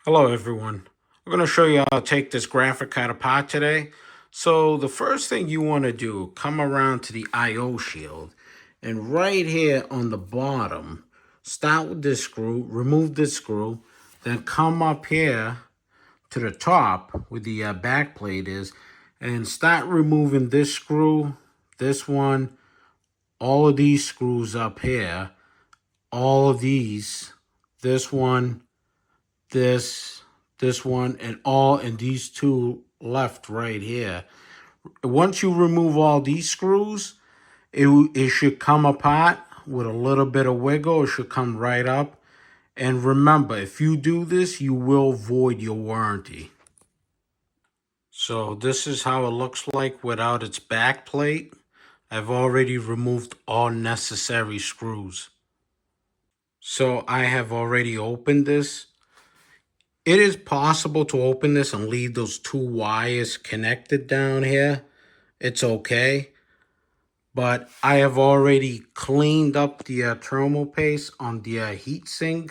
Hello everyone. I'm going to show you how to take this graphic card apart today. So the first thing you want to do, come around to the I/O shield, and right here on the bottom, start with this screw, remove this screw, then come up here to the top where the back plate is, and start removing this screw, this one, all of these screws up here, all of these, this one, this one, and these two left right here. Once you remove all these screws, it should come apart with a little bit of wiggle. It should come right up. And remember, if you do this, you will void your warranty. So this is how it looks like without its back plate. I've already removed all necessary screws. So I have already opened this. It is possible to open this and leave those two wires connected down here. It's okay. But I have already cleaned up the thermal paste on the heatsink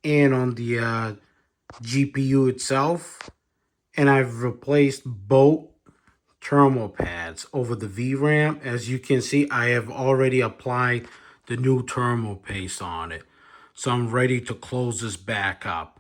and on the GPU itself. And I've replaced both thermal pads over the VRAM. As you can see, I have already applied the new thermal paste on it. So I'm ready to close this back up.